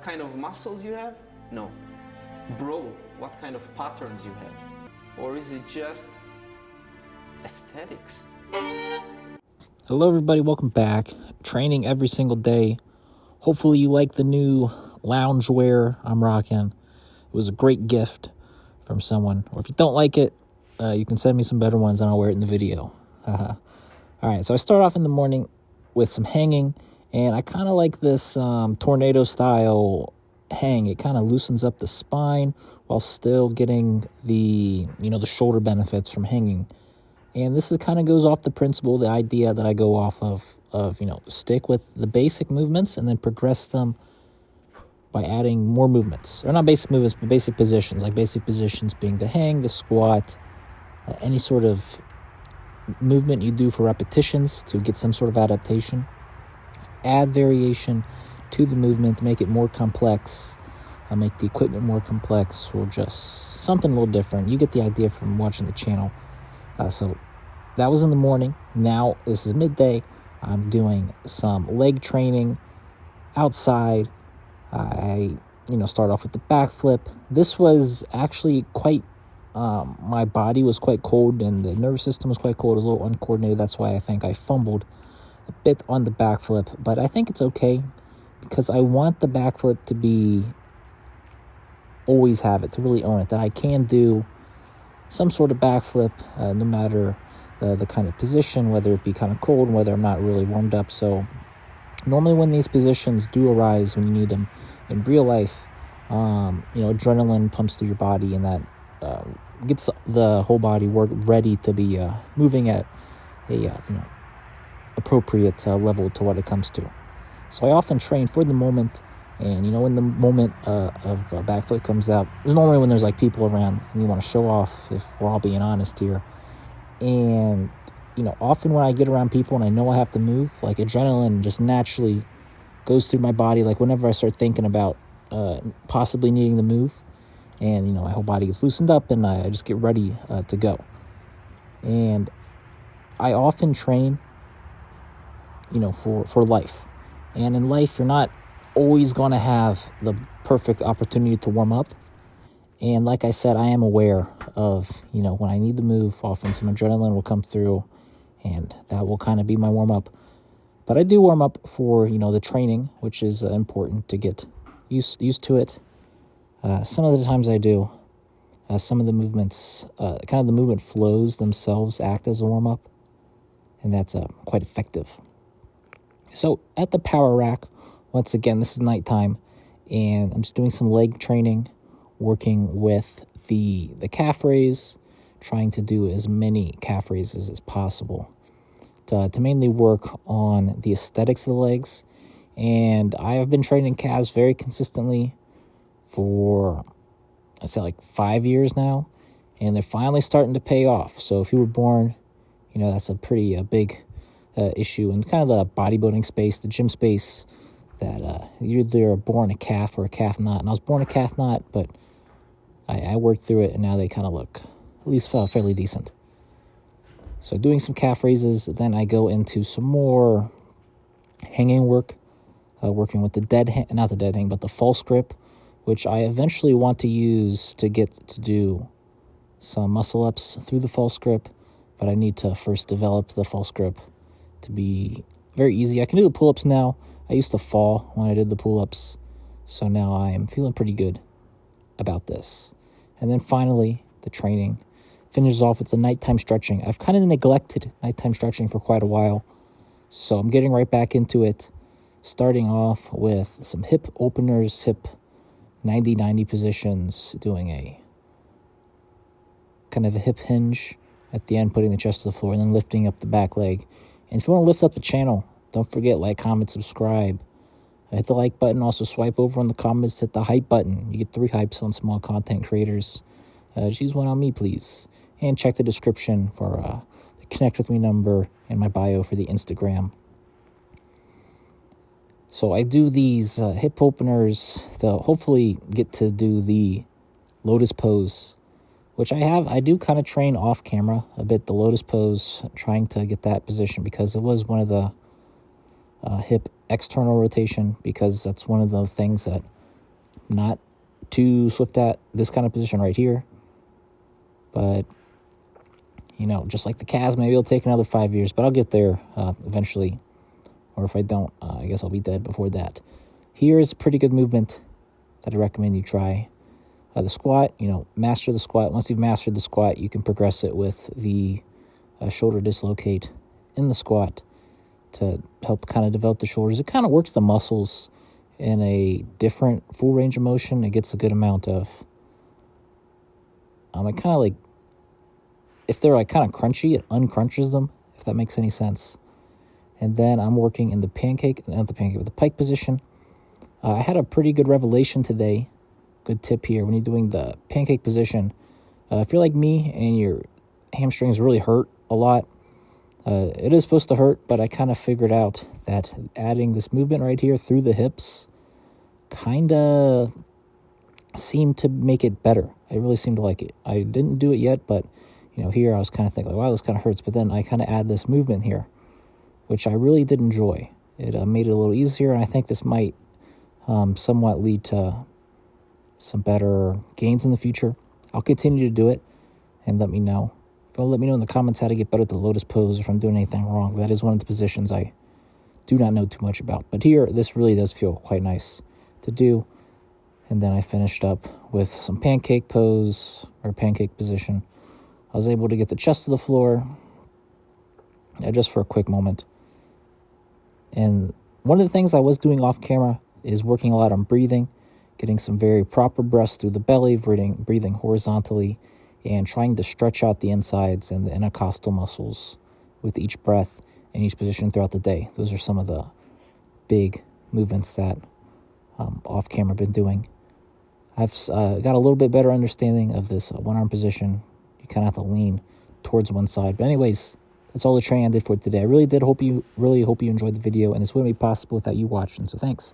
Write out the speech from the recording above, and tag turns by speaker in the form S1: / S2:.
S1: kind of muscles you have? No. Bro, what kind of patterns you have? Or is it just aesthetics?
S2: Hello everybody, welcome back. Training every single day. Hopefully you like the new loungewear I'm rocking. It was a great gift from someone. Or if you don't like it, you can send me some better ones and I'll wear it in the video. Alright, so I start off in the morning with some hanging, and I kind of like this tornado style hang. It kind of loosens up the spine while still getting the shoulder benefits from hanging. And this kind of goes off the principle, the idea that I go off of stick with the basic movements and then progress them by adding more movements. Or not basic movements, but basic positions. Like basic positions being the hang, the squat, any sort of movement you do for repetitions to get some sort of adaptation. Add variation to the movement to make it more complex, make the equipment more complex, or just something a little different. You get the idea from watching the channel. So that was in the morning. Now this is midday. I'm doing some leg training outside. I start off with the backflip. This was actually quite my body was quite cold and the nervous system was quite cold, a little uncoordinated. That's why I think I fumbled a bit on the backflip, but I think it's okay because I want the backflip to be always have it, to really own it, that I can do some sort of backflip no matter the kind of position, whether it be kind of cold and whether I'm not really warmed up. So normally when these positions do arise, when you need them in real life, adrenaline pumps through your body, and that gets the whole body ready to be moving at a appropriate level to what it comes to. So I often train for the moment, and when the moment of a backflip comes out, normally when there's like people around and you want to show off, if we're all being honest here. And often when I get around people and I know I have to move, like adrenaline just naturally goes through my body. Like whenever I start thinking about possibly needing to move, and my whole body gets loosened up and I just get ready to go. And I often train for life. And in life, you're not always going to have the perfect opportunity to warm up. And like I said, I am aware of, when I need to move, often some adrenaline will come through, and that will kind of be my warm-up. But I do warm up for, the training, which is important to get used to it. Some of the times I do. Some of the movements, kind of the movement flows themselves act as a warm-up, and that's quite effective. So at the power rack, once again, this is nighttime, and I'm just doing some leg training, working with the calf raise, trying to do as many calf raises as possible to mainly work on the aesthetics of the legs. And I have been training calves very consistently for, I'd say, like 5 years now, and they're finally starting to pay off. So if you were born, that's a pretty big issue in kind of the bodybuilding space, the gym space, that you're either born a calf or a calf knot. And I was born a calf knot, but I worked through it, and now they kind of look at least fairly decent. So doing some calf raises, then I go into some more hanging work, working with not the dead hang, but the false grip, which I eventually want to use to get to do some muscle ups through the false grip, but I need to first develop the false grip to be very easy. I can do the pull-ups now. I used to fall when I did the pull-ups, so now I am feeling pretty good about this. And then finally, the training finishes off with the nighttime stretching. I've kind of neglected nighttime stretching for quite a while, so I'm getting right back into it, starting off with some hip openers, hip 90-90 positions, doing a kind of a hip hinge at the end, putting the chest to the floor, and then lifting up the back leg. And if you want to lift up the channel, don't forget, like, comment, subscribe. Hit the like button. Also swipe over on the comments, hit the hype button. You get 3 hypes on small content creators. Just use one on me, please. And check the description for the connect with me number and my bio for the Instagram. So I do these hip openers to hopefully get to do the lotus pose, which I do kind of train off camera a bit, the lotus pose, trying to get that position because it was one of the hip external rotation, because that's one of the things that not too swift at this kind of position right here. But, just like the calves, maybe it'll take another 5 years, but I'll get there eventually. Or if I don't, I guess I'll be dead before that. Here is a pretty good movement that I recommend you try. The squat, master the squat. Once you've mastered the squat, you can progress it with the shoulder dislocate in the squat to help kind of develop the shoulders. It kind of works the muscles in a different full range of motion. It gets a good amount of, it kind of like, if they're like kind of crunchy, it uncrunches them, if that makes any sense. And then I'm working in the pike position. I had a pretty good revelation today. Good tip here. When you're doing the pancake position, if you're like me and your hamstrings really hurt a lot, it is supposed to hurt, but I kind of figured out that adding this movement right here through the hips kind of seemed to make it better. I really seemed to like it. I didn't do it yet, but here I was kind of thinking, wow, this kind of hurts. But then I kind of add this movement here, which I really did enjoy. It made it a little easier, and I think this might somewhat lead to some better gains in the future. I'll continue to do it, and let me know. Let me know in the comments how to get better at the lotus pose, if I'm doing anything wrong. That is one of the positions I do not know too much about. But here, this really does feel quite nice to do. And then I finished up with some pancake pose, or pancake position. I was able to get the chest to the floor, just for a quick moment. And one of the things I was doing off camera is working a lot on breathing, getting some very proper breaths through the belly, breathing horizontally, and trying to stretch out the insides and the intercostal muscles with each breath in each position throughout the day. Those are some of the big movements that off camera I've been doing. I've got a little bit better understanding of this one-arm position. You kind of have to lean towards one side. But anyways, that's all the training I did for today. I really hope you enjoyed the video, and this wouldn't be possible without you watching, so thanks.